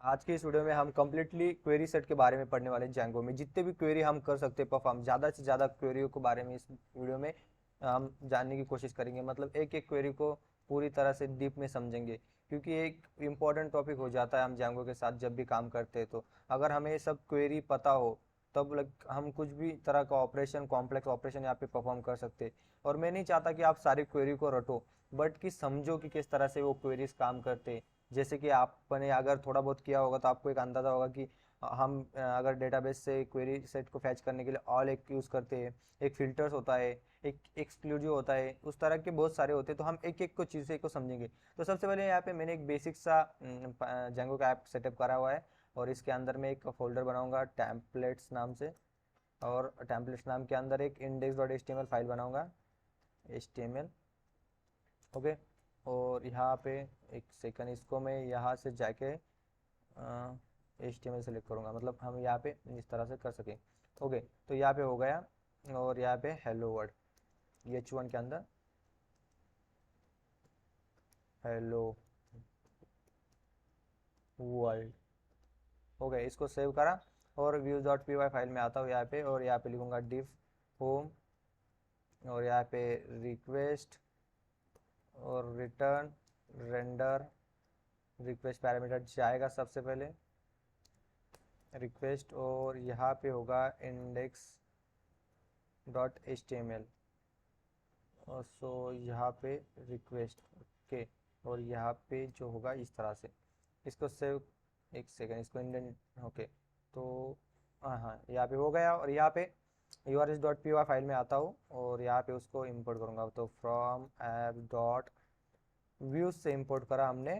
आज के इस वीडियो में हम कम्प्लीटली क्वेरी सेट के बारे में पढ़ने वाले हैं। Django में जितने भी क्वेरी हम कर सकते हैं परफॉर्म, ज़्यादा से ज़्यादा क्वेरियों के बारे में इस वीडियो में हम जानने की कोशिश करेंगे। मतलब एक एक क्वेरी को पूरी तरह से डीप में समझेंगे, क्योंकि एक इम्पॉर्टेंट टॉपिक हो जाता है हम Django के साथ जब भी काम करते हैं। तो अगर हमें सब क्वेरी पता हो तब हम कुछ भी तरह का ऑपरेशन, कॉम्प्लेक्स ऑपरेशन यहाँ पे परफॉर्म कर सकते हैं। और मैं नहीं चाहता कि आप सारी क्वेरी को रटो, बट कि समझो कि किस तरह से वो क्वेरीज काम करते हैं। जैसे कि आपने अगर थोड़ा बहुत किया होगा तो आपको एक अंदाज़ा होगा कि हम अगर डेटाबेस से क्वेरी सेट को फैच करने के लिए ऑल एक यूज़ करते हैं, एक फिल्टर्स होता है, एक एक्सक्लूसिव होता है, उस तरह के बहुत सारे होते हैं। तो हम एक एक को चीज़ें को समझेंगे। तो सबसे पहले यहाँ पे मैंने एक बेसिक सा Django का ऐप सेटअप करा हुआ है, और इसके अंदर मैं एक फोल्डर बनाऊंगा टेम्पलेट्स नाम से, और टेम्पलेट्स नाम के अंदर एक index.html फाइल बनाऊंगा, HTML। ओके। और यहाँ पे एक सेकंड, इसको मैं यहाँ से जाके HTML सेलेक्ट करूँगा, मतलब हम यहाँ पे इस तरह से कर सकें। ओके, तो यहाँ पे हो गया। और यहाँ पे हेलो वर्ड, H1 के अंदर हेलो वर्ल्ड। ओके, इसको सेव करा और views.py फाइल में आता हूँ यहाँ पे, और यहाँ पे लिखूँगा div होम, और यहाँ पे रिक्वेस्ट और रिटर्न रेंडर। रिक्वेस्ट पैरामीटर जाएगा सबसे पहले रिक्वेस्ट, और यहाँ पे होगा index.html, और सो यहाँ पे रिक्वेस्ट। ओके, और यहाँ पे जो होगा इस तरह से इसको सेव। एक सेकंड, इसको इंडेंट। ओके, तो हाँ, यहाँ पे हो गया। और यहाँ पे urs.py फाइल में आता हूँ, और यहाँ पे उसको इंपोर्ट करूँगा। तो फ्रॉम ऐप डॉट व्यूज से इंपोर्ट करा हमने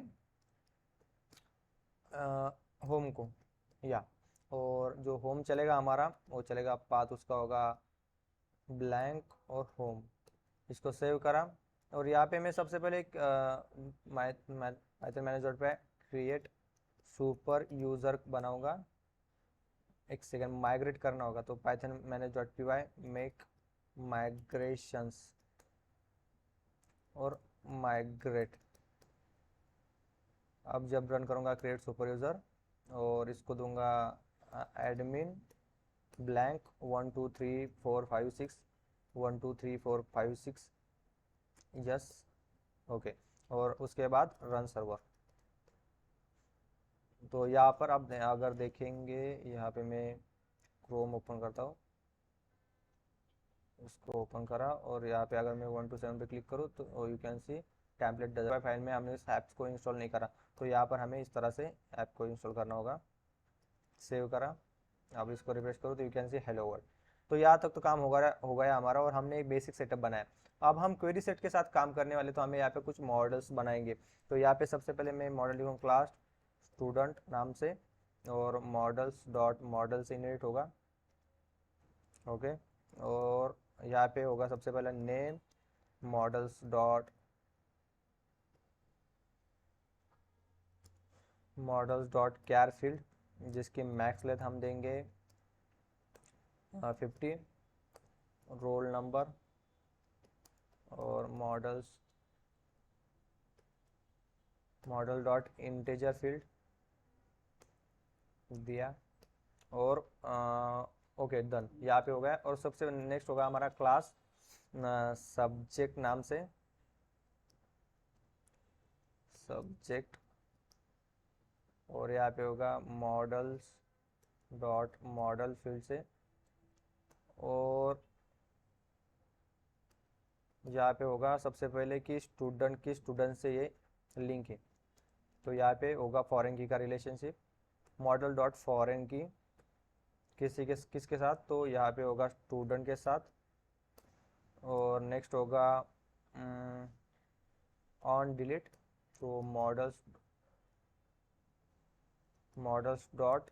होम को, या और जो होम चलेगा हमारा वो चलेगा, पाथ उसका होगा ब्लैंक और होम। इसको सेव करा, और यहाँ पे मैं सबसे पहले एक पाइथन मैनेजर पे क्रिएट सुपर यूज़र बनाऊंगा। एक सेकंड, माइग्रेट करना होगा, तो Python manage dot P Y make migrations, और माइग्रेट। अब जब रन करूँगा क्रिएट सुपर यूज़र, और इसको दूंगा एडमिन ब्लैंक 1 2 3 4 5 6, 1 2 3 4 5 6, यस। ओके, और उसके बाद रन सर्वर। तो यहाँ पर आप अगर देखेंगे, यहाँ पे मैं क्रोम ओपन करता हूँ, उसको ओपन करा, और यहाँ पे अगर मैं 1 to 7 पे क्लिक करूँ तो यू कैन सी टेम्पलेट डजर फाइल में हमने इस ऐप्स को इंस्टॉल नहीं करा। तो यहाँ पर हमें इस तरह से ऐप को इंस्टॉल करना होगा। सेव करा, अब इसको रिफ्रेश करो तो you can C hello world. तो यहाँ तक तो काम हो गया हमारा, और हमने एक बेसिक सेटअप बनाया। अब हम क्वेरी सेट के साथ काम करने वाले, तो हमें यहाँ पे कुछ मॉडल्स बनाएंगे। तो यहाँ पे सबसे पहले मैं मॉडल लिखूँ क्लास स्टूडेंट नाम से, और मॉडल्स डॉट मॉडल से इनहेरिट होगा। ओके, और यहाँ पे होगा सबसे पहले name models dot char field, जिसकी मैक्स लेंथ हम देंगे 50, रोल नंबर, और मॉडल डॉट इंटीजर फील्ड दिया, और ओके डन, यहाँ पे हो गया। और सबसे नेक्स्ट होगा हमारा क्लास सब्जेक्ट नाम से, सब्जेक्ट, और यहाँ पे होगा मॉडल्स डॉट मॉडल फील्ड से, और यहाँ पे होगा सबसे पहले कि स्टूडेंट से ये लिंक है। तो यहाँ पे होगा फॉरेन की का रिलेशनशिप, मॉडल डॉट फॉरेन की किसके साथ, तो यहाँ पे होगा स्टूडेंट के साथ। और नेक्स्ट होगा ऑन डिलीट, तो मॉडल्स डॉट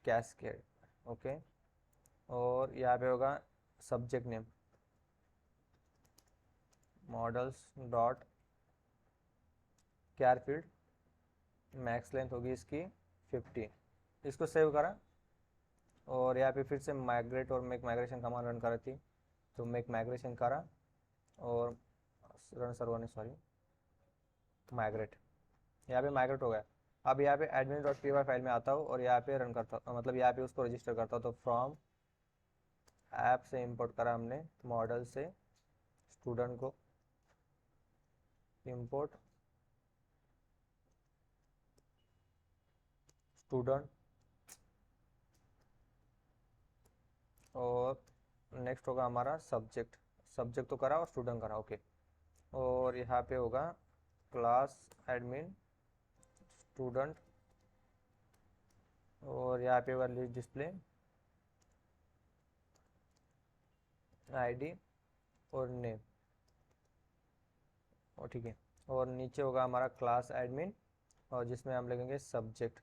कैस्केड। ओके, और यहाँ पे होगा subject name models dot char field, max length होगी इसकी 50। इसको सेव करा, और यहाँ पे फिर से माइग्रेट और मेक माइग्रेशन कमांड रन करी थी, तो मेक माइग्रेशन करा, और रन सर्वर ने, सॉरी, माइग्रेट। यहाँ पे माइग्रेट हो गया। अब यहाँ पे admin.py फाइल में आता हूँ और यहाँ पे रन करता हूँ, मतलब यहाँ पे उसको रजिस्टर करता हूँ। तो फ्रॉम ऐप से इंपोर्ट करा हमने, मॉडल से स्टूडेंट को इंपोर्ट स्टूडेंट, और नेक्स्ट होगा हमारा सब्जेक्ट। सब्जेक्ट तो करा और स्टूडेंट करा, ओके। और यहाँ पे होगा क्लास एडमिन स्टूडेंट, और यहाँ पे होगा लिस्ट डिस्प्ले आईडी और नेम, और ठीक है। और नीचे होगा हमारा क्लास एडमिन, और जिसमें हम लिखेंगे सब्जेक्ट,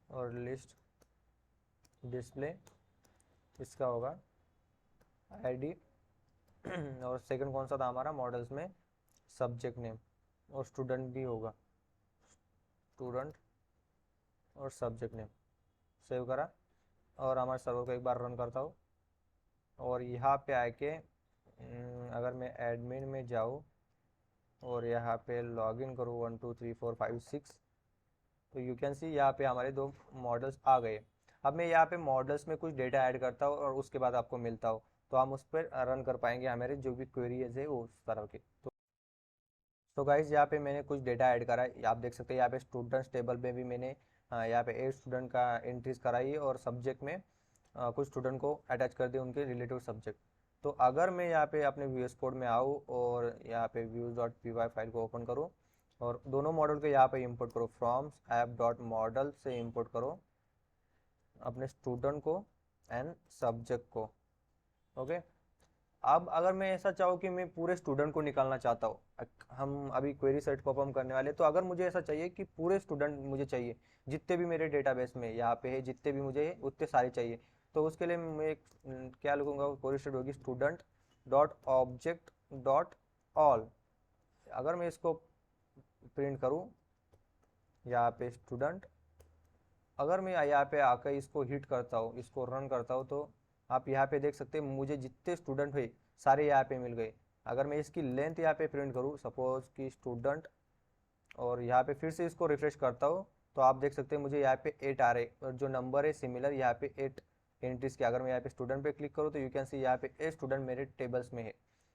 और लिस्ट डिस्प्ले इसका होगा आईडी और सेकंड कौन सा था हमारा मॉडल्स में, सब्जेक्ट नेम, और स्टूडेंट भी होगा, स्टूडेंट और सब्जेक्ट नेम। सेव करा और हमारे सर्वर को एक बार रन करता हूँ। और यहाँ पे आके अगर मैं एडमिन में जाऊँ और यहाँ पे लॉगिन करूँ 1 2 3 4 5 6, तो यू कैन सी यहाँ पे हमारे 2 मॉडल्स आ गए। अब मैं यहाँ पे मॉडल्स में कुछ डेटा ऐड करता हूँ और उसके बाद आपको मिलता हूँ, तो हम उस पर रन कर पाएंगे हमारे जो भी क्वेरीज है वो उस तरह के। तो गाइज यहाँ पे मैंने कुछ डेटा ऐड करा है, आप देख सकते हैं यहाँ पे स्टूडेंट्स टेबल में भी मैंने यहाँ पे 8 स्टूडेंट का एंट्रीज कराई, और सब्जेक्ट में कुछ स्टूडेंट को अटैच कर दिए उनके रिलेटिव सब्जेक्ट। तो अगर मैं यहाँ पे अपने VS कोड में आऊँ और यहाँ पे views.py फाइल को ओपन करूँ और दोनों मॉडल को यहाँ पे इंपोर्ट करो, फ्रॉम app.model से इंपोर्ट करो अपने स्टूडेंट को एंड सब्जेक्ट को, ओके। अब अगर मैं ऐसा चाहूँ कि मैं पूरे स्टूडेंट को निकालना चाहता हूँ, हम अभी क्वेरी सेट परफॉर्म करने वाले, तो अगर मुझे ऐसा चाहिए कि पूरे स्टूडेंट मुझे चाहिए, जितने भी मेरे डेटाबेस में यहाँ पे है, जितने भी मुझे उतने सारे चाहिए, तो उसके लिए मैं क्या लिखूंगा, क्वेरी सेट होगी student dot object dot all. अगर मैं इसको प्रिंट करूँ यहाँ पे स्टूडेंट, अगर मैं यहाँ पे आकर इसको हिट करता हूँ, इसको रन करता हूँ, तो आप यहाँ पे देख सकते हैं मुझे जितने स्टूडेंट हुए सारे यहाँ पे मिल गए। अगर मैं इसकी लेंथ यहाँ पे प्रिंट करूँ सपोज कि स्टूडेंट, और यहाँ पे फिर से इसको रिफ्रेश करता हूँ, तो आप देख सकते हैं मुझे यहाँ पे 8 आ रहे, और जो नंबर है सिमिलर यहाँ पे 8 एंट्रीज के। अगर मैं यहाँ पे स्टूडेंट पे क्लिक करूँ तो यू कैन सी यहाँ पे 8 स्टूडेंट मेरे टेबल्स में है।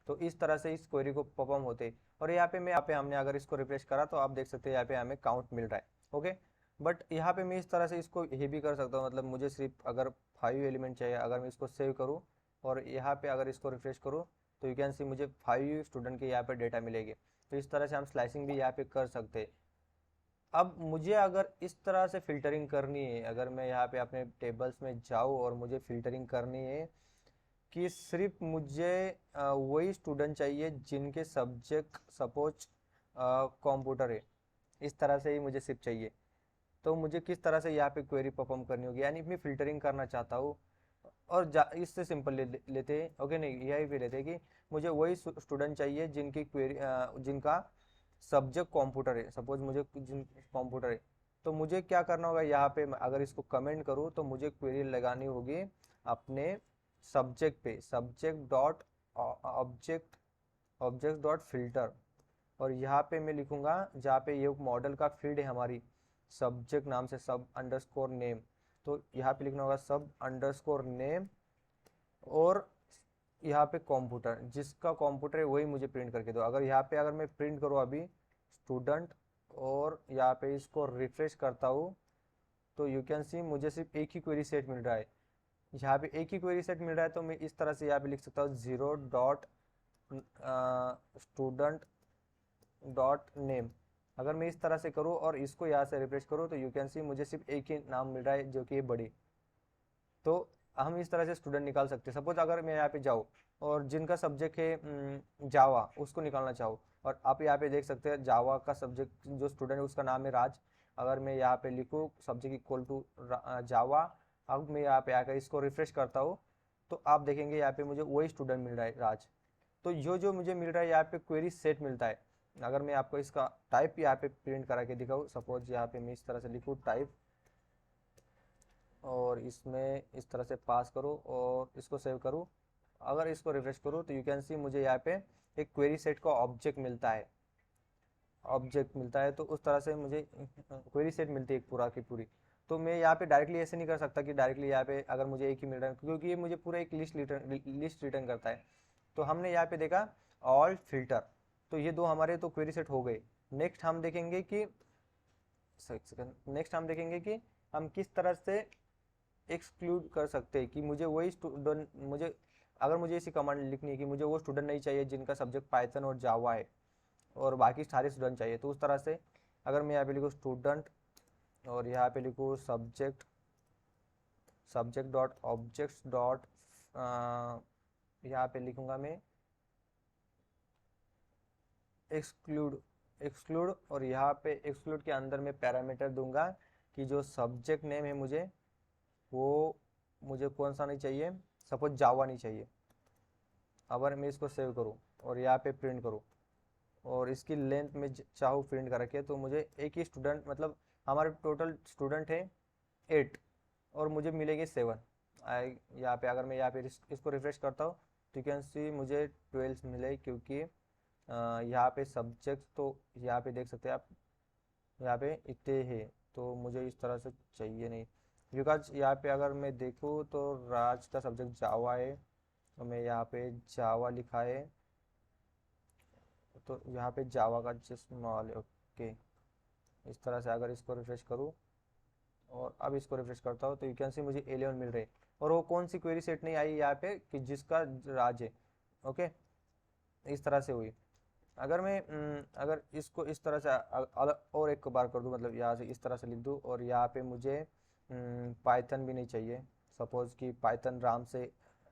तो इस तरह से इस क्वेरी को परफॉर्म होते हैं। और यहाँ पे हमने अगर इसको रिफ्रेश करा तो आप देख सकते हैं यहाँ पे हमें काउंट मिल रहा है, ओके। बट यहाँ पे मैं इस तरह से इसको ये भी कर सकता हूँ, मतलब मुझे सिर्फ अगर 5 एलिमेंट चाहिए, अगर मैं इसको सेव करूँ और यहाँ पे अगर इसको रिफ्रेश करूँ तो यू कैन सी मुझे 5 स्टूडेंट के यहाँ पे डेटा मिलेगी। तो इस तरह से हम स्लाइसिंग भी यहाँ पे कर सकते हैं। अब मुझे अगर इस तरह से फिल्टरिंग करनी है, अगर मैं यहाँ पे अपने टेबल्स में जाऊँ और मुझे फिल्टरिंग करनी है कि सिर्फ मुझे वही स्टूडेंट चाहिए जिनके सब्जेक्ट सपोज कंप्यूटर है, इस तरह से ही मुझे सिर्फ चाहिए, तो मुझे किस तरह से यहाँ पे क्वेरी परफॉर्म करनी होगी, यानी मैं फिल्टरिंग करना चाहता हूँ। और इससे सिंपल लेते हैं, ओके, नहीं यही भी लेते हैं कि मुझे वही स्टूडेंट चाहिए जिनकी क्वेरी जिनका सब्जेक्ट कंप्यूटर है, सपोज मुझे जिन कंप्यूटर है, तो मुझे क्या करना होगा, यहाँ पे अगर इसको कमेंट करूँ तो मुझे क्वेरी लगानी होगी अपने सब्जेक्ट पे, subject dot object object dot filter, और यहाँ पे मैं लिखूंगा जहाँ पे ये मॉडल का फील्ड है हमारी सब्जेक्ट नाम से, सब अंडरस्कोर नेम, तो यहाँ पे लिखना होगा सब अंडरस्कोर नेम, और यहाँ पे कंप्यूटर, जिसका कंप्यूटर है वही मुझे प्रिंट करके दो। अगर यहाँ पे अगर मैं प्रिंट करूँ अभी स्टूडेंट और यहाँ पे इसको रिफ्रेश करता हूँ, तो यू कैन सी मुझे सिर्फ एक ही क्वेरी सेट मिल रहा है, यहाँ पे एक ही क्वेरी सेट मिल रहा है। तो मैं इस तरह से यहाँ पे लिख सकता हूँ 0 डॉट स्टूडेंट डॉट नेम। अगर मैं इस तरह से करूँ और इसको यहाँ से रिफ्रेश करूँ तो यू कैन सी मुझे सिर्फ एक ही नाम मिल रहा है जो कि बड़ी। तो हम इस तरह से स्टूडेंट निकाल सकते हैं। सपोज अगर मैं यहाँ पे जाऊँ और जिनका सब्जेक्ट है जावा, उसको निकालना चाहूँ, और आप यहाँ पे देख सकते हैं जावा का सब्जेक्ट जो स्टूडेंट है उसका नाम है राज। अगर मैं यहाँ पे लिखूँ सब्जेक्ट इक्वल टू जावा, अब मैं यहाँ पे आकर इसको रिफ्रेश करता हूँ, तो आप देखेंगे यहाँ पे मुझे वही स्टूडेंट मिल रहा है राज। तो जो मुझे मिल रहा है यहाँ पे क्वेरी सेट मिलता है। अगर मैं आपको इसका टाइप यहाँ पे प्रिंट करा के दिखाऊँ, सपोज यहाँ पे मैं इस तरह से लिखूँ टाइप, और इसमें इस तरह से पास करूँ और इसको सेव करूँ, अगर इसको रिफ्रेश करूँ तो यू कैन सी मुझे यहाँ पे एक क्वेरी सेट का ऑब्जेक्ट मिलता है। ऑब्जेक्ट मिलता है, तो उस तरह से मुझे क्वेरी सेट मिलती है एक पूरा की पूरी। तो मैं यहाँ पे डायरेक्टली ऐसे नहीं कर सकता कि डायरेक्टली यहाँ पे अगर मुझे एक ही मिल रहा है, क्योंकि ये मुझे पूरा एक लिस्ट रिटर्न करता है। तो हमने यहाँ पे देखा ऑल फिल्टर, तो ये दो हमारे तो क्वेरी सेट हो गए। नेक्स्ट हम देखेंगे कि हम किस तरह से एक्सक्लूड कर सकते हैं कि मुझे वही स्टूडेंट, मुझे अगर मुझे ऐसी कमांड लिखनी है कि मुझे वो स्टूडेंट नहीं चाहिए जिनका सब्जेक्ट पाइथन और जावा है और बाकी सारे स्टूडेंट चाहिए, तो उस तरह से अगर मैं यहाँ पे लिखूँ स्टूडेंट और यहाँ पे लिखूँ सब्जेक्ट डॉट ऑब्जेक्ट्स डॉट, यहाँ पे लिखूँगा मैं एक्सक्लूड और यहाँ पे एक्सक्लूड के अंदर मैं पैरामीटर दूंगा कि जो सब्जेक्ट नेम है मुझे कौन सा नहीं चाहिए, सपोज जावा नहीं चाहिए। अगर मैं इसको सेव करूँ और यहाँ पे प्रिंट करूँ और इसकी लेंथ में चाहूँ प्रिंट कर रखे, तो मुझे एक ही स्टूडेंट, मतलब हमारे टोटल स्टूडेंट है 8 और मुझे मिलेंगे 7। यहाँ पे अगर मैं यहाँ पे इसको रिफ्रेश करता हूँ तो यू कैन सी मुझे 12 मिले, क्योंकि यहाँ पे सब्जेक्ट तो यहाँ पे देख सकते हैं आप, यहाँ पे इतने हैं, तो मुझे इस तरह से चाहिए नहीं। बिकॉज यहाँ पे अगर मैं देखूँ तो राज का सब्जेक्ट जावा है, तो मैं यहाँ पे जावा लिखा है, तो यहाँ पे जावा का जस्ट स्मॉल, ओके। इस तरह से अगर इसको रिफ्रेश करूँ और अब इसको रिफ्रेश करता हूँ तो यू कैन सी मुझे 11 मिल रहे, और वो कौन सी क्वेरी सेट नहीं आई यहाँ पे कि जिसका राज है, ओके। इस तरह से हुई। अगर मैं अगर इसको इस तरह से अलग और एक बार कर दूँ, मतलब यहाँ से इस तरह से लिख दूँ और यहाँ पे मुझे पाइथन भी नहीं चाहिए, सपोज कि पाइथन राम से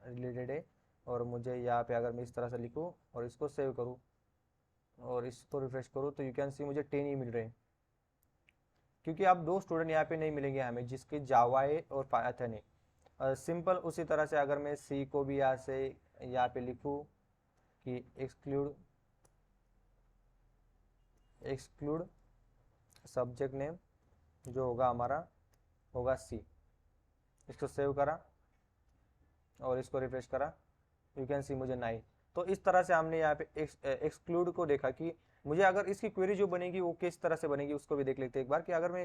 रिलेटेड है, और मुझे यहाँ पे अगर मैं इस तरह से लिखूँ और इसको सेव करूँ और इसको रिफ्रेश करूँ तो यू कैन सी मुझे 10 ही मिल रहे हैं, क्योंकि आप दो स्टूडेंट यहाँ पे नहीं मिलेंगे हमें जिसके जावा है और पाइथन है। सिंपल उसी तरह से अगर मैं सी को भी यहाँ से यहाँ पे लिखूँ कि एक्सक्लूड सब्जेक्ट नेम, जो होगा हमारा होगा सी। इसको सेव करा और इसको रिफ्रेश करा, यू कैन सी मुझे 9। तो इस तरह से हमने यहाँ पे एक्सक्लूड को देखा कि मुझे अगर इसकी क्वेरी जो बनेगी वो किस तरह से बनेगी, उसको भी देख लेते हैं एक बार। कि अगर मैं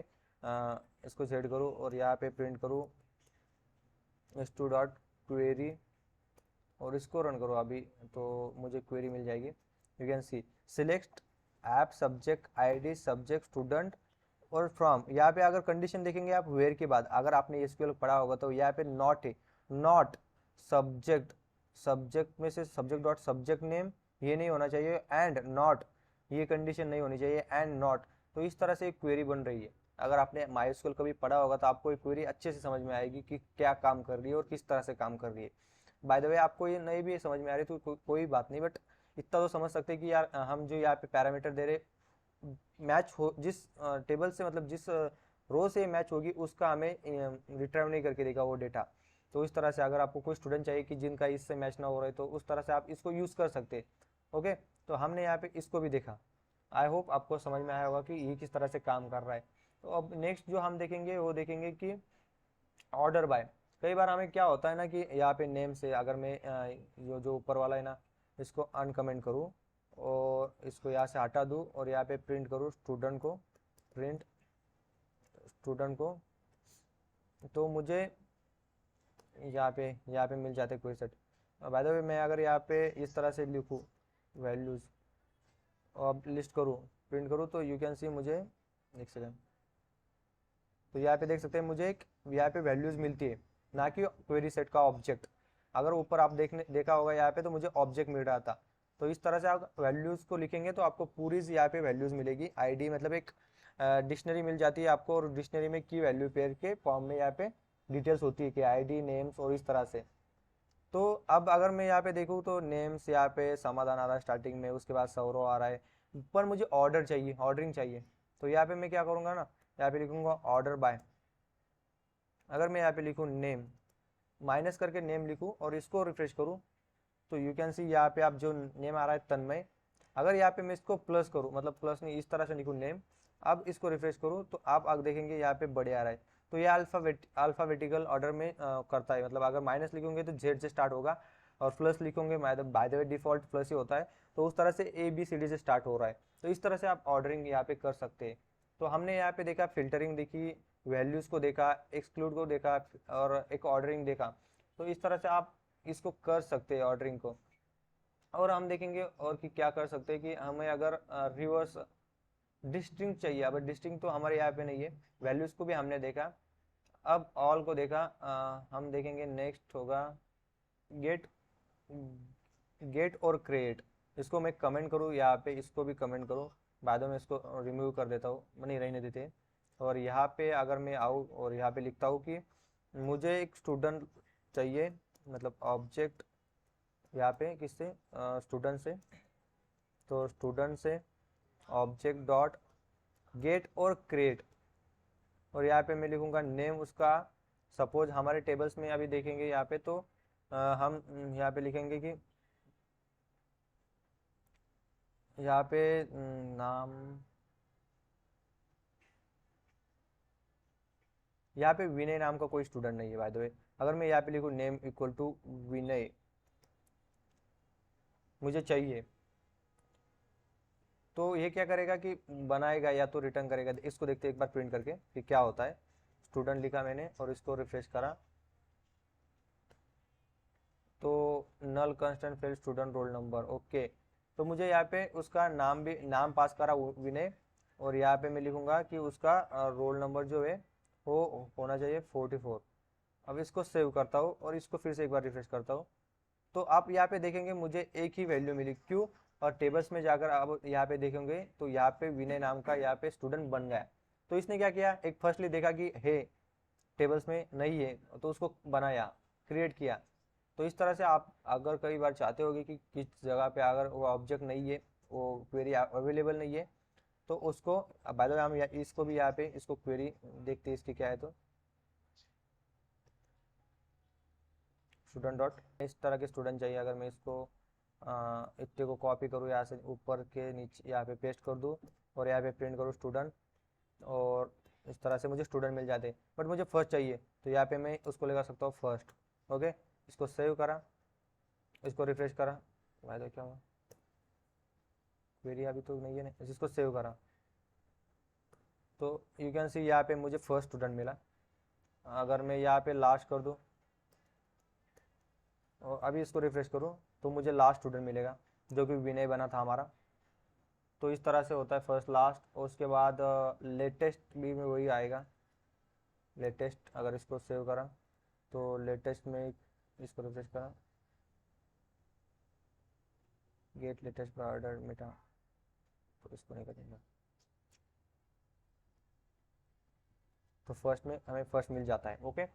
इसको सेट करूँ और यहाँ पे प्रिंट करूँ stu डॉट क्वेरी और इसको रन करो अभी, तो मुझे क्वेरी मिल जाएगी। You can C select app subject ID subject student और फ्रॉम। यहाँ पे अगर कंडीशन देखेंगे आप वेयर के बाद, अगर आपने एसक्यूएल पढ़ा होगा तो यहाँ पे नॉट है, नॉट सब्जेक्ट में से सब्जेक्ट डॉट सब्जेक्ट नेम ये नहीं होना चाहिए, एंड नॉट ये कंडीशन नहीं होनी चाहिए, एंड नॉट। तो इस तरह से एक क्वेरी बन रही है। अगर आपने माइस्क्यूएल कभी पढ़ा होगा तो आपको एक क्वेरी अच्छे से समझ में आएगी कि क्या काम कर रही है और किस तरह से काम कर रही है। बाय द वे आपको ये नहीं भी समझ में आ रही तो कोई बात नहीं, बट इतना तो समझ सकते हैं कि यार हम जो यहाँ पे पैरामीटर दे रहे मैच हो जिस टेबल से, मतलब जिस रो से मैच होगी उसका हमें रिटर्न नहीं करके देगा वो डेटा। तो इस तरह से अगर आपको कोई स्टूडेंट चाहिए कि जिनका इससे मैच ना हो रहा है तो उस तरह से आप इसको यूज़ कर सकते हैं, ओके। तो हमने यहाँ पे इसको भी देखा। आई होप आपको समझ में आया होगा कि ये किस तरह से काम कर रहा है। तो अब नेक्स्ट जो हम देखेंगे वो देखेंगे कि ऑर्डर बाय। कई बार हमें क्या होता है ना कि यहाँ पे नेम से अगर मैं जो ऊपर वाला है ना इसको अनकमेंट करूँ और इसको यहाँ से हटा दूँ और यहाँ पे प्रिंट करूँ प्रिंट स्टूडेंट को, तो मुझे यहाँ पे मिल जाते हैं कोई सेट। बाय द वे मैं अगर यहाँ पे इस तरह से लिखूँ वैल्यूज़ और लिस्ट करूँ प्रिंट करूँ तो यू कैन सी मुझे एक सेकेंड, तो यहाँ पे देख सकते हैं मुझे एक यहाँ पे वैल्यूज़ मिलती है, ना कि क्वेरी सेट का ऑब्जेक्ट। अगर ऊपर आप देखा होगा यहाँ पे तो मुझे ऑब्जेक्ट मिल रहा था। तो इस तरह से आप वैल्यूज़ को लिखेंगे तो आपको पूरी यहाँ पे वैल्यूज़ मिलेगी। आईडी मतलब एक डिक्शनरी मिल जाती है आपको, और डिक्शनरी में की वैल्यू पेयर के फॉर्म में यहाँ पे डिटेल्स होती है कि आईडी नेम्स और इस तरह से। तो अब अगर मैं यहाँ पे देखूँ तो नेम्स यहाँ पे समाधान आ रहा है स्टार्टिंग में, उसके बाद सौरव आ रहा है, पर मुझे ऑर्डरिंग चाहिए। तो यहाँ पे मैं क्या करूँगा ना, यहाँ पे लिखूँगा ऑर्डर बाय। अगर मैं यहाँ पे लिखूँ नेम माइनस करके नेम लिखूँ और इसको रिफ्रेश करूँ तो यू कैन सी यहाँ पे आप जो नेम आ रहा है तन्मय, अगर यहाँ पे मैं इसको प्लस करूँ, मतलब प्लस नहीं इस तरह से लिखूँ नेम, अब इसको रिफ्रेश करूँ तो आप देखेंगे यहाँ पे बढ़े आ रहा है। तो ये अल्फ़ाबेटिकल ऑर्डर में करता है, मतलब अगर माइनस लिखोगे तो जेड से स्टार्ट होगा और प्लस लिखोगे by the way default plus ही होता है, तो उस तरह से ABCD से स्टार्ट हो रहा है। तो इस तरह से आप ऑर्डरिंग यहाँ पे कर सकते हैं। तो हमने यहाँ पे देखा फिल्टरिंग देखी, वैल्यूज़ को देखा, एक्सक्लूड को देखा और एक ऑर्डरिंग देखा। तो इस तरह से आप इसको कर सकते हैं ऑर्डरिंग को। और हम देखेंगे और कि क्या कर सकते हैं कि हमें अगर रिवर्स डिस्टिंक्ट चाहिए। अब डिस्टिंक्ट तो हमारे यहाँ पे नहीं है। वैल्यूज़ को भी हमने देखा, अब ऑल को देखा। हम देखेंगे नेक्स्ट होगा गेट, गेट और क्रिएट। इसको मैं कमेंट करूँ यहाँ पे, इसको भी कमेंट करूँ, बाद में इसको रिमूव कर देता हूँ, नहीं रहने देते। और यहाँ पे अगर मैं आऊँ और यहाँ पे लिखता हूँ कि मुझे एक स्टूडेंट चाहिए, मतलब ऑब्जेक्ट यहाँ पे किससे, स्टूडेंट से। तो स्टूडेंट से ऑब्जेक्ट डॉट गेट और क्रिएट, और यहाँ पे मैं लिखूंगा नेम उसका। सपोज हमारे टेबल्स में अभी देखेंगे यहाँ पे, तो हम यहाँ पे लिखेंगे कि यहाँ पे नाम, यहाँ पे विनय नाम का कोई स्टूडेंट नहीं है बाय द वे। अगर मैं यहाँ पे लिखूँ नेम इक्वल टू विनय, मुझे चाहिए, तो ये क्या करेगा कि बनाएगा या तो रिटर्न करेगा। इसको देखते हैं एक बार प्रिंट करके कि क्या होता है। स्टूडेंट लिखा मैंने और इसको रिफ्रेश करा, तो null constant field student roll number, okay. तो मुझे यहाँ पे उसका नाम भी, नाम पास करा विनय, और यहाँ पे मैं लिखूंगा कि उसका रोल नंबर जो है वो होना चाहिए 44। अब इसको सेव करता हूँ और इसको फिर से एक बार रिफ्रेश करता हूँ। तो आप यहाँ पे देखेंगे मुझे एक ही वैल्यू मिली, क्यों? और टेबल्स में जाकर आप यहाँ पे देखेंगे तो यहाँ पे विनय नाम का यहाँ पे स्टूडेंट बन गया। तो इसने क्या किया, एक फर्स्टली देखा कि है टेबल्स में नहीं है, तो उसको बनाया, क्रिएट किया। तो इस तरह से आप अगर कई बार चाहते होगे कि किस जगह पे अगर वो ऑब्जेक्ट नहीं है, वो क्वेरी अवेलेबल नहीं है, तो उसको बाय द वे हम इसको भी यहाँ पे इसको क्वेरी देखते हैं इसकी क्या है। तो स्टूडेंट डॉट, इस तरह के स्टूडेंट चाहिए। अगर मैं इसको इतने को कॉपी करूँ यहाँ से ऊपर के नीचे यहाँ पे पेस्ट कर दूँ और यहाँ पे प्रिंट करूँ स्टूडेंट, और इस तरह से मुझे स्टूडेंट मिल जाते। बट मुझे फर्स्ट चाहिए, तो यहाँ पे मैं उसको लगा सकता हूँ फर्स्ट। ओके, इसको सेव करा, इसको रिफ्रेश करा, भाई तो क्या हुआ, क्वेरी अभी तो नहीं है ना, इसको सेव करा, तो यू कैन सी यहाँ पे मुझे फर्स्ट स्टूडेंट मिला। अगर मैं यहाँ पे लास्ट कर दूँ और अभी इसको रिफ्रेश करूँ, तो मुझे लास्ट स्टूडेंट मिलेगा जो कि विनय बना था हमारा। तो इस तरह से होता है फर्स्ट लास्ट, और उसके बाद लेटेस्ट भी में वही आएगा। लेटेस्ट अगर इसको सेव करा, तो लेटेस्ट में इसको रिफ्रेश करा, गेट लेटेस्ट ऑर्डर मिटा, तो इसको नहीं करेंगे, तो फर्स्ट में हमें फर्स्ट मिल जाता है। ओके,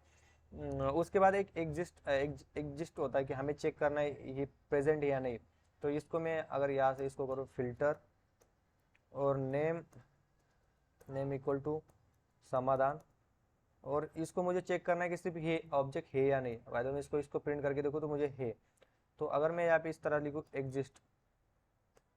उसके बाद एक एग्जिस्ट होता है कि हमें चेक करना है ये प्रेजेंट है या नहीं। तो इसको मैं अगर यहाँ से इसको करूँ फिल्टर और नेम, नेम इक्वल टू समाधान, और इसको मुझे चेक करना है कि सिर्फ ये ऑब्जेक्ट है या नहीं। बाय द वे इसको प्रिंट करके देखो तो मुझे है। तो अगर मैं यहाँ पे इस तरह लिखूँ एग्जिस्ट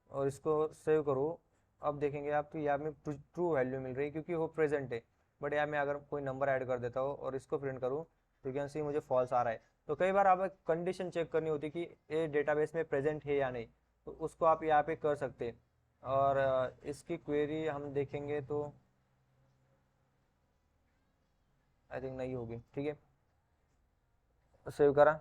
और इसको सेव करूँ, अब देखेंगे आप तो यहाँ में ट्रू वैल्यू मिल रही है क्योंकि वो प्रेजेंट है। बट यहाँ मैं अगर कोई नंबर ऐड कर देता हूँ और इसको प्रिंट करूँ, तो यू कैन सी मुझे फॉल्स आ रहा है। तो कई बार आप कंडीशन चेक करनी होती कि ये डेटाबेस में प्रेजेंट है या नहीं, तो उसको आप यहाँ पे कर सकते हैं। और इसकी क्वेरी हम देखेंगे तो आई थिंक नहीं होगी, ठीक है, सेव करा।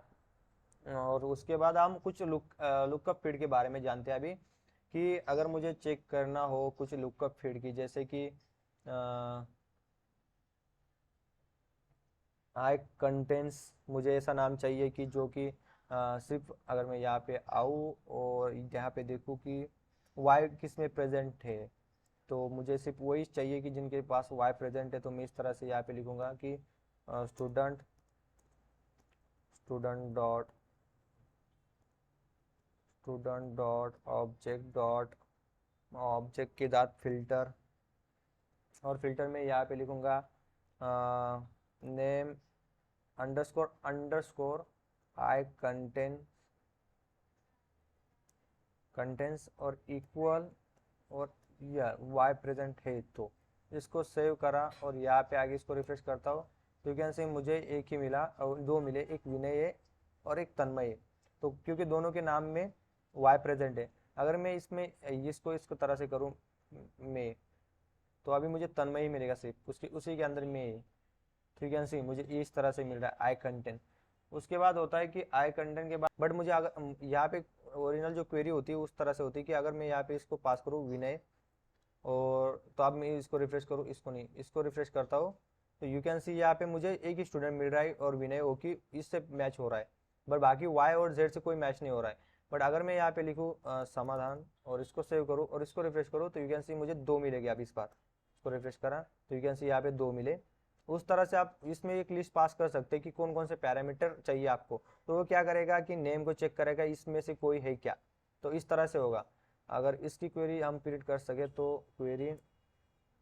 और उसके बाद हम कुछ लुकअप फीड के बारे में जानते हैं अभी, कि अगर मुझे चेक करना हो कुछ लुकअप फीड की, जैसे कि आई कंटेंट्स, मुझे ऐसा नाम चाहिए कि जो कि सिर्फ अगर मैं यहाँ पे आऊँ और यहाँ पे देखूँ कि वाई किस में प्रेजेंट है, तो मुझे सिर्फ वही चाहिए कि जिनके पास वाई प्रेजेंट है। तो मैं इस तरह से यहाँ पे लिखूंगा कि student, student dot, student dot object dot object के साथ फिल्टर, और फिल्टर में यहाँ पे लिखूंगा नेम अंडरस्कोर अंडरस्कोर आई कंटेंट्स और इक्वल, और यह वाई प्रेजेंट है। तो इसको सेव करा और यहाँ पे आगे इसको रिफ्रेश करता हूँ, तो यू कैन से मुझे एक ही मिला, और दो मिले, एक विनय है और एक तन्मय है। तो क्योंकि दोनों के नाम में वाई प्रेजेंट है, अगर मैं इसमें इसको तरह से करूँ में, तो अभी मुझे तन्मय ही मिलेगा सिर्फ, उसके उसी के अंदर में। तो यू कैन सी मुझे इस तरह से मिल रहा है आई कंटेंट। उसके बाद होता है कि आई कंटेंट के बाद, बट मुझे अगर यहाँ पे ओरिजिनल जो क्वेरी होती है उस तरह से होती है कि अगर मैं यहाँ पे इसको पास करूँ विनय, और तो अब मैं इसको रिफ्रेश करूँ, इसको नहीं, इसको रिफ्रेश करता हूँ, तो यू कैन सी यहाँ पे मुझे एक ही स्टूडेंट मिल रहा है और विनय हो कि इससे मैच हो रहा है, बट बाकी वाई और जेड से कोई मैच नहीं हो रहा है। बट अगर मैं यहाँ पे लिखूँ समाधान और इसको सेव करूँ और इसको रिफ्रेश करूँ, तो यू कैन सी मुझे 2 मिलेगी। अब इस बार इसको रिफ्रेश करा तो यू कैन सी यहाँ पे 2 मिले। उस तरह से आप इसमें एक लिस्ट पास कर सकते हैं कि कौन कौन से पैरामीटर चाहिए आपको। तो वो क्या करेगा कि नेम को चेक करेगा इसमें से कोई है क्या, तो इस तरह से होगा। अगर इसकी क्वेरी हम प्रिंट कर सके तो क्वेरी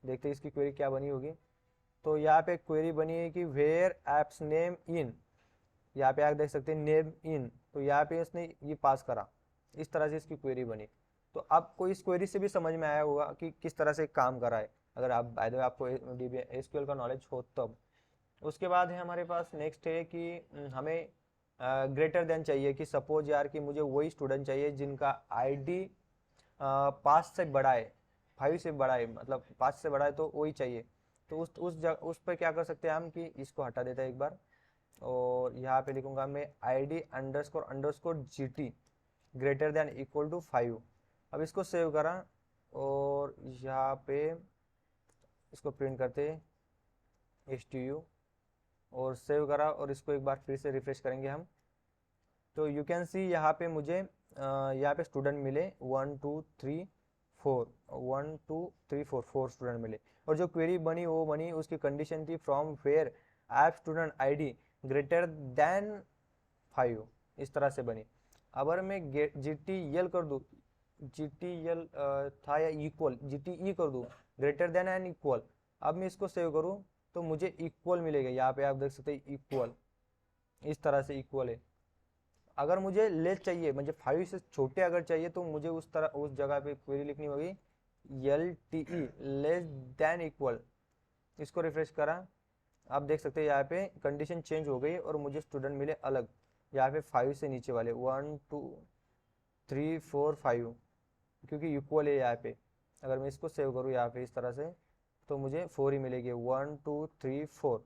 देखते हैं इसकी क्वेरी क्या बनी होगी। तो यहाँ पे क्वेरी बनी है कि वेयर एप्स नेम इन, यहाँ पे आप देख सकते हैं नेम इन, तो यहाँ पे इसने ये पास करा, इस तरह से इसकी क्वेरी बनी। तो आपको इस क्वेरी से भी समझ में आया होगा कि किस तरह से काम करा है, अगर आप बाय द वे आपको एसक्यूएल का नॉलेज हो तब। उसके बाद है हमारे पास नेक्स्ट है कि हमें ग्रेटर देन चाहिए, कि सपोज यार कि मुझे वही स्टूडेंट चाहिए जिनका आईडी 5 से बड़ा है, 5 से बड़ा है, मतलब 5 से बड़ा है तो वही चाहिए। तो उस पर क्या कर सकते हैं हम कि इसको हटा देते हैं एक बार, और यहाँ पे लिखूंगा मैं ID underscore underscore GT greater than equal to 5। अब इसको सेव करा और यहाँ पे इसको प्रिंट करते STU और सेव करा, और इसको एक बार फिर से रिफ्रेश करेंगे हम। तो यू कैन सी यहाँ पे मुझे यहाँ पे स्टूडेंट मिले 1 2 3 4, 1 2 3 4, 4 स्टूडेंट मिले। और जो क्वेरी बनी वो बनी, उसकी कंडीशन थी from where app student ID greater than 5, इस तरह से बनी। अगर मैं GTL कर दूँ, GTL था या इक्वल, GTE कर दूँ, ग्रेटर देन एंड इक्वल। अब मैं इसको सेव करूँ तो मुझे इक्वल मिलेगा, यहाँ पे आप देख सकते हैं इक्वल, इस तरह से इक्वल है। अगर मुझे लेस चाहिए, मुझे 5 से छोटे अगर चाहिए, तो मुझे उस जगह पे क्वेरी लिखनी होगी LTE लेस देन इक्वल। इसको रिफ्रेश करा, आप देख सकते हैं यहाँ पे कंडीशन चेंज हो गई और मुझे स्टूडेंट मिले अलग, यहाँ पे 5 से नीचे वाले 1 2 3 4 5, क्योंकि इक्वल है यहाँ पे। अगर मैं इसको सेव करूँ यहाँ पे इस तरह से, तो मुझे 4 ही मिलेगी, 1 2 3 4।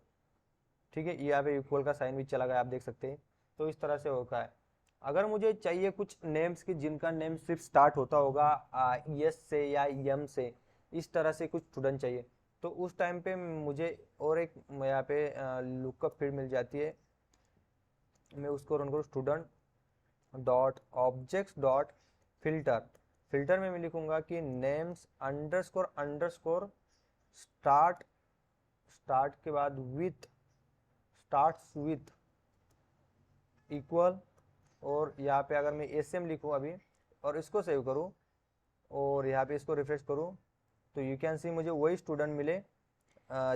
ठीक है, यहाँ पे इक्वल का साइन भी चला गया, आप देख सकते हैं। तो इस तरह से होता है। अगर मुझे चाहिए कुछ नेम्स की जिनका नेम सिर्फ स्टार्ट होता होगा एस से या एम से, इस तरह से कुछ स्टूडेंट चाहिए, तो उस टाइम पे मुझे और एक यहाँ पे लुकअप फील्ड मिल जाती है। मैं उसको रन करूँ student dot objects dot filter. Filter में मैं लिखूंगा कि names underscore underscore start, start के बाद विथ, स्टार्ट्स विथ इक्वल, और यहाँ पे अगर मैं SM लिखूँ अभी और इसको सेव करूँ और यहाँ पे इसको रिफ्रेश करूँ, तो यू कैन सी मुझे वही स्टूडेंट मिले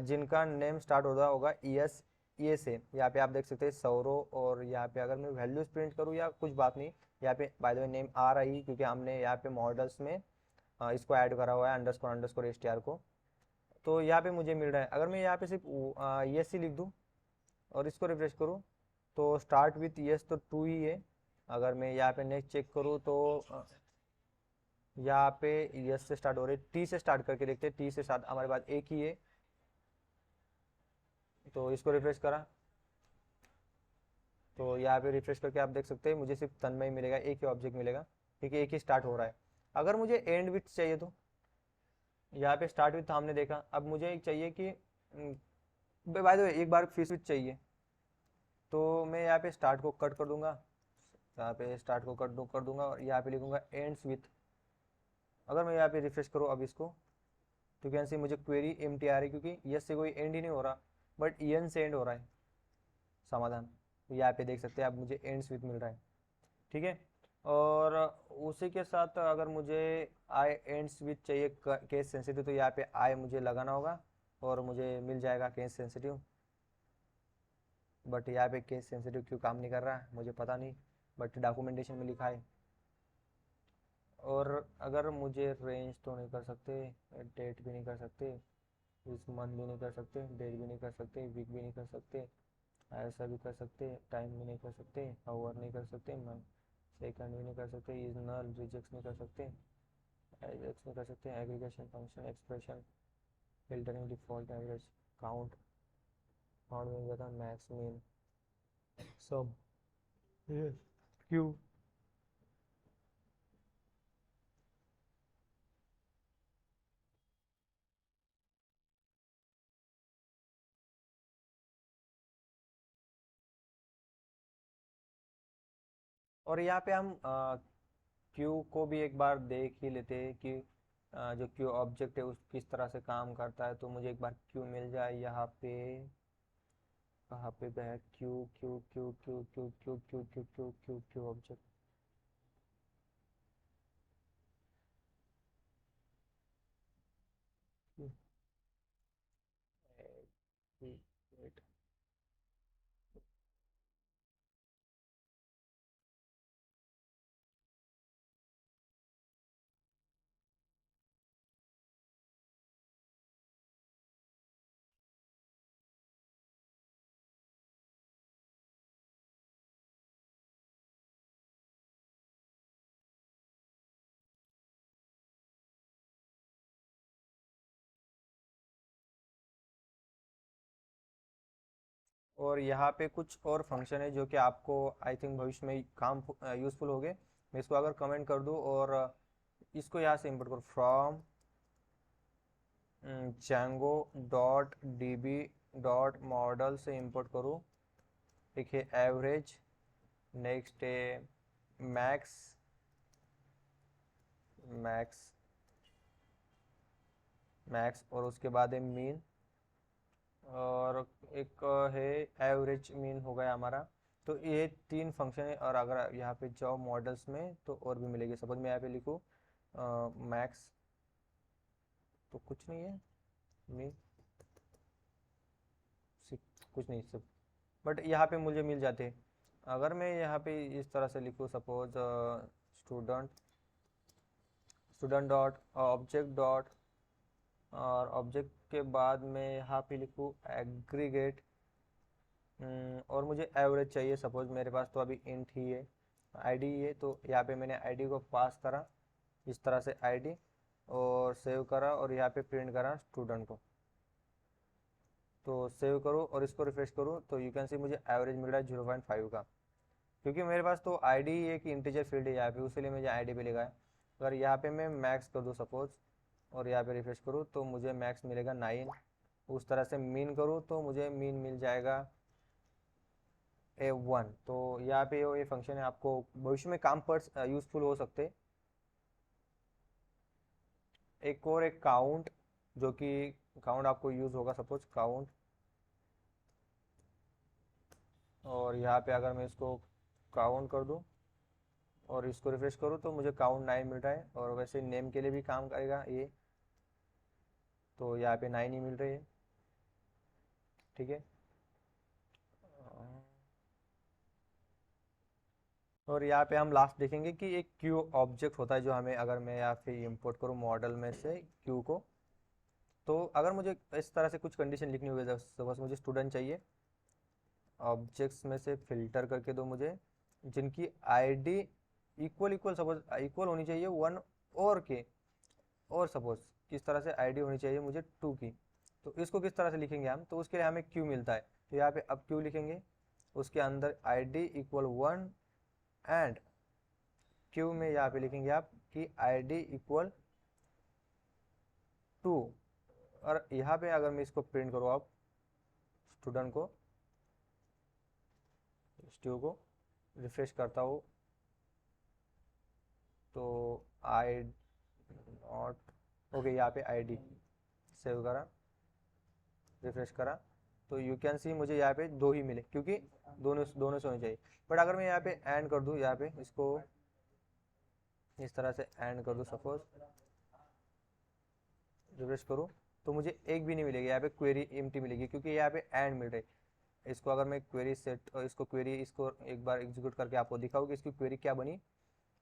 जिनका नेम स्टार्ट होता होगा ES ये से। यहाँ पे आप देख सकते हैं सौरव, और यहाँ पे अगर मैं वैल्यूज प्रिंट करूँ या कुछ बात नहीं, यहाँ पे बाय द वे नेम आ रही, क्योंकि हमने यहाँ पे मॉडल्स में इसको ऐड करा हुआ है अंडरस्कोर अंडरस्कोर STR को। तो यहाँ पे मुझे मिल रहा है। अगर मैं यहाँ पे सिर्फ ES ही लिख दूँ और इसको रिफ्रेश करूँ, तो स्टार्ट विथ ES तो 2 ही है। अगर मैं यहाँ पे नेक्स्ट चेक करूँ तो यहाँ पे ES से स्टार्ट हो रही है, T से स्टार्ट करके देखते हैं, T से स्टार्ट हमारे पास एक ही है। तो इसको रिफ्रेश करा, तो यहाँ पे रिफ्रेश करके आप देख सकते हैं मुझे सिर्फ तन्मय मिलेगा, एक ही ऑब्जेक्ट मिलेगा, क्योंकि एक ही स्टार्ट हो रहा है। अगर मुझे एंड विथ चाहिए, तो यहाँ पे स्टार्ट विथ हमने देखा, अब मुझे एक चाहिए कि बाय द वे एक बार फिर विथ चाहिए, तो मैं यहाँ पे स्टार्ट को कट कर दूंगा, यहाँ पे स्टार्ट को कर दूंगा और यहाँ पे लिखूंगा एंड्स विथ। अगर मैं यहाँ पे रिफ्रेश करूँ अब इसको, तो कैन सी मुझे क्वेरी एम्प्टी आ रही, क्योंकि यस से कोई एंड ही नहीं हो रहा, बट EN से एंड हो रहा है समाधान। तो यहाँ पे देख सकते हैं अब मुझे एंड्स विथ मिल रहा है। ठीक है, और उसी के साथ अगर मुझे आई एंड्स विथ चाहिए केस सेंसिटिव, तो यहाँ पे आई मुझे लगाना होगा और मुझे मिल जाएगा केस सेंसिटिव। बट यहाँ पे केस सेंसिटिव क्यों काम नहीं कर रहा है मुझे पता नहीं, बट डॉक्यूमेंटेशन में लिखा है। और अगर मुझे रेंज तो नहीं कर सकते, डेट भी नहीं कर सकते, इस मंथ भी नहीं कर सकते, डेट भी नहीं कर सकते, वीक भी नहीं कर सकते, ऐसा भी कर सकते, टाइम भी नहीं कर सकते, आवर नहीं कर सकते, सेकंड भी नहीं कर सकते, इज नल, रिजेक्ट नहीं कर सकते, एजेक्स नहीं कर सकते, aggregation function, expression, filtering, default, average, count, count में था मैक्स, मीन, सम, क्यू। और यहाँ पे हम क्यू को भी एक बार देख ही लेते हैं कि जो क्यू ऑब्जेक्ट है उस किस तरह से काम करता है। तो मुझे एक बार क्यू मिल जाए यहाँ पे, कहाँ पे गया Q, Q Q Q Q Q Q Q Q Q Q object. और यहाँ पे कुछ और फंक्शन है जो कि आपको आई थिंक भविष्य में काम यूजफुल हो गए। मैं इसको अगर कमेंट कर दूँ और इसको यहाँ से इंपोर्ट करूँ, from Django dot D B dot model से इंपोर्ट करूँ। देखिए एवरेज, नेक्स्ट है मैक्स, मैक्स, मैक्स, और उसके बाद है मीन, और एक है एवरेज, मीन हो गया हमारा। तो ये तीन फंक्शन है। और अगर यहाँ पे जाओ मॉडल्स में तो और भी मिलेगी। सपोज मैं यहाँ पे लिखूँ मैक्स, तो कुछ नहीं है, मीन कुछ नहीं सब, बट यहाँ पे मुझे मिल जाते हैं। अगर मैं यहाँ पे इस तरह से लिखूँ, suppose student, student dot object dot, और ऑब्जेक्ट के बाद मैं यहाँ पे लिखूँ एग्रीगेट, और मुझे एवरेज चाहिए। सपोज मेरे पास तो अभी इंट ही है, आईडी है, तो यहाँ पे मैंने आईडी को पास करा इस तरह से आईडी, और सेव करा, और यहाँ पे प्रिंट करा स्टूडेंट को। तो सेव करो और इसको रिफ्रेश करो तो यू कैन सी मुझे एवरेज मिल रहा है 0.5 का, क्योंकि मेरे पास तो आईडी एक इंटीजर फील्ड है यहाँ पे, उसीलिए मुझे आईडी पे लिखा है। अगर यहाँ पे मैं मैक्स कर दूँ सपोज, और यहाँ पे रिफ्रेश करूँ तो मुझे मैक्स मिलेगा 9। उस तरह से मीन करूँ तो मुझे मीन मिल जाएगा A1। तो यहाँ पे ये फंक्शन है, आपको भविष्य में काम पर यूजफुल हो सकते। एक और एक काउंट, जो कि काउंट आपको यूज होगा, सपोज काउंट, और यहाँ पे अगर मैं इसको काउंट कर दूँ और इसको रिफ्रेश करूँ तो मुझे काउंट 9 मिल रहा है। और वैसे नेम के लिए भी काम करेगा ये, तो यहाँ पे 9 ही मिल रही है। ठीक है। और यहाँ पे हम लास्ट देखेंगे कि एक क्यू ऑब्जेक्ट होता है जो हमें, अगर मैं यहाँ पे इंपोर्ट करूँ मॉडल में से क्यू को, तो अगर मुझे इस तरह से कुछ कंडीशन लिखनी होगी, सपोज मुझे स्टूडेंट चाहिए, ऑब्जेक्ट्स में से फिल्टर करके दो मुझे जिनकी ID equal equal, suppose equal होनी चाहिए 1 और के, और सपोज किस तरह से आईडी होनी चाहिए मुझे 2 की। तो इसको किस तरह से लिखेंगे हम, तो उसके लिए हमें क्यू मिलता है। तो यहाँ पे अब क्यू लिखेंगे, उसके अंदर आईडी इक्वल 1 एंड क्यू में यहाँ पे लिखेंगे आप कि आईडी इक्वल 2। और यहाँ पे अगर मैं इसको प्रिंट करूँ, आप स्टूडेंट को, स्टू को रिफ्रेश करता हूँ तो आई नॉट, ओके, यहाँ पे आईडी सेव करा, रिफ्रेश करा, तो यू कैन सी मुझे यहाँ पे 2 ही मिले, क्योंकि दोनों दोनों से होनी चाहिए। बट अगर मैं यहाँ पे एंड कर दूँ, यहाँ पे इसको इस तरह से एंड कर दूँ, सपोज रिफ्रेश करूँ, तो मुझे एक भी नहीं मिलेगी, यहाँ पे क्वेरी एम्प्टी मिलेगी, क्योंकि यहाँ पे एंड मिल रही है। इसको अगर मैं क्वेरी सेट, इसको क्वेरी, इसको एक बार एग्जीक्यूट करके आपको दिखाऊँ कि इसकी क्वेरी क्या बनी,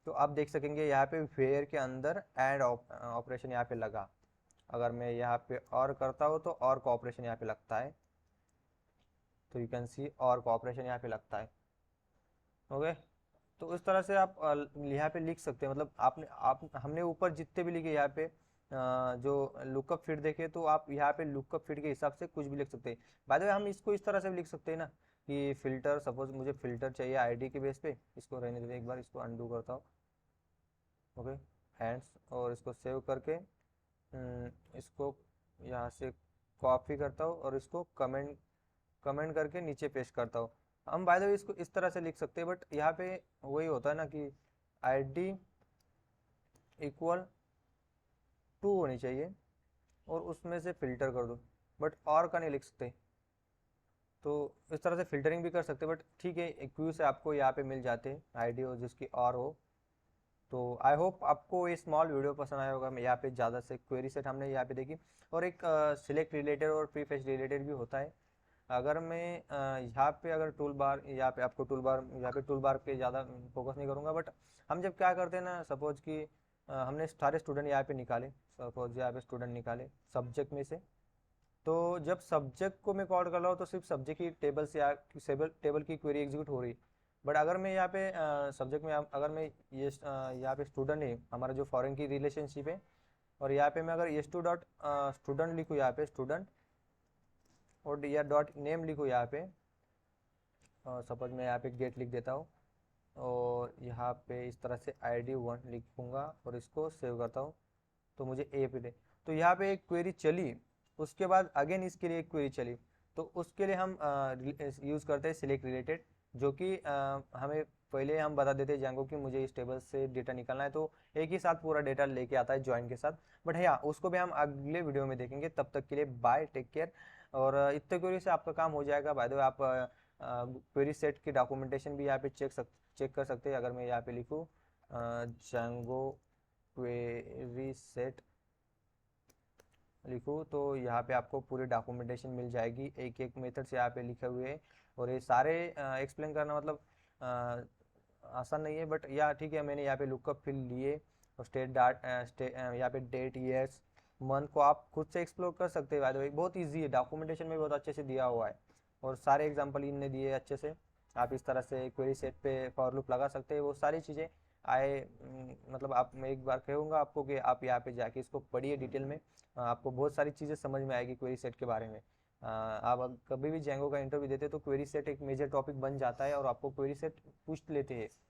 तो आप देख सकेंगे यहाँ पे वेयर के अंदर एंड ऑपरेशन यहाँ पे लगा। अगर मैं यहाँ पे और करता हूँ तो और का ऑपरेशन यहाँ पे लगता है, तो यू कैन सी और का ऑपरेशन यहाँ पे लगता है। ओके। तो इस तरह से आप यहाँ पे लिख सकते हैं, मतलब आप हमने ऊपर जितने भी लिखे यहाँ पे जो लुकअप फीड देखे, तो आप यहाँ पे लुकअप फीड के हिसाब से कुछ भी लिख सकते हैं। बाय द वे हम इसको इस तरह से भी लिख सकते हैं ना कि फिल्टर, सपोज मुझे फिल्टर चाहिए आईडी के बेस पे, इसको रहने देते, एक बार इसको अनडू करता हूँ। ओके, हैंड्स, और इसको सेव करके इसको यहाँ से कॉपी करता हूँ और इसको कमेंट कमेंट करके नीचे पेस्ट करता हूँ। हम बाय द वे इसको इस तरह से लिख सकते हैं, बट यहाँ पे वही होता है ना कि आईडी इक्वल टू होनी चाहिए और उसमें से फिल्टर कर दो, बट और का नहीं लिख सकते। तो इस तरह से फिल्टरिंग भी कर सकते हैं, बट ठीक है, क्यू से आपको यहाँ पे मिल जाते हैं आईडी और जिसकी और हो। तो आई होप आपको ये स्मॉल वीडियो पसंद आया होगा। मैं यहाँ पे ज़्यादा से क्वेरी सेट हमने यहाँ पे देखी, और एक सिलेक्ट रिलेटेड और प्रीफेच रिलेटेड भी होता है। अगर मैं यहाँ पे अगर टूल बार, यहाँ पे आपको टूल बार, यहाँ पे टूल बार पे ज़्यादा फोकस नहीं करूँगा, बट हम जब क्या करते हैं ना, सपोज कि हमने सारे स्टूडेंट यहाँ पे निकाले, सपोज यहाँ पे स्टूडेंट निकाले सब्जेक्ट में से, तो जब सब्जेक्ट को मैं कॉल कर रहा हूँ तो सिर्फ सब्जेक्ट की टेबल से या टेबल की क्वेरी एग्जीक्यूट हो रही। बट अगर मैं यहाँ पे सब्जेक्ट में अगर मैं ये यहाँ पे स्टूडेंट है, हमारा जो फॉरेन की रिलेशनशिप है, और यहाँ पे मैं अगर ये स्टूडेंट लिखूँ, यहाँ पे स्टूडेंट, और या डॉट नेम लिखूँ यहाँ पे, सपोज मैं यहाँ पे गेट लिख देता हूँ, और यहाँ पे इस तरह से ID1 लिखूँगा और इसको सेव करता हूँ, तो मुझे ए पे दे। तो यहाँ पे एक क्वेरी चली, उसके बाद अगेन इसके लिए एक क्वेरी चली, तो उसके लिए हम यूज़ करते हैं सिलेक्ट रिलेटेड, जो कि हमें पहले हम बता देते हैं जैंगो कि मुझे इस टेबल से डेटा निकालना है, तो एक ही साथ पूरा डेटा लेके आता है ज्वाइन के साथ। बट हाँ, उसको भी हम अगले वीडियो में देखेंगे। तब तक के लिए बाय, टेक केयर। और इतने क्वेरी से आपका काम हो जाएगा। बाय द वे, आप क्वेरी सेट की डॉक्यूमेंटेशन भी यहाँ पे चेक कर सकते हैं। अगर मैं यहाँ पे लिखूँ जैंगो क्वेरी सेट लिखूँ, तो यहाँ पे आपको पूरी डॉक्यूमेंटेशन मिल जाएगी, एक एक मेथड से यहाँ पे लिखे हुए हैं। और ये सारे एक्सप्लेन करना मतलब आसान नहीं है, बट या ठीक है, मैंने यहाँ पे लुकअप फिल लिए, और यहाँ पे डेट, ईयर्स, मंथ को आप खुद से एक्सप्लोर कर सकते हैं। बाय द वे, बहुत ईजी है, डॉक्यूमेंटेशन में बहुत अच्छे से दिया हुआ है, और सारे एग्जाम्पल इनने दिए अच्छे से। आप इस तरह से क्वेरी सेट पे फॉर लूप लगा सकते हैं। वो सारी चीज़ें मतलब आप, मैं एक बार कहूँगा आपको कि आप यहाँ पे जाके इसको पढ़िए डिटेल में। आपको बहुत सारी चीज़ें समझ में आएगी क्वेरी सेट के बारे में। आप कभी भी जैंगो का इंटरव्यू देते हैं तो क्वेरी सेट एक मेजर टॉपिक बन जाता है, और आपको क्वेरी सेट पूछ लेते हैं।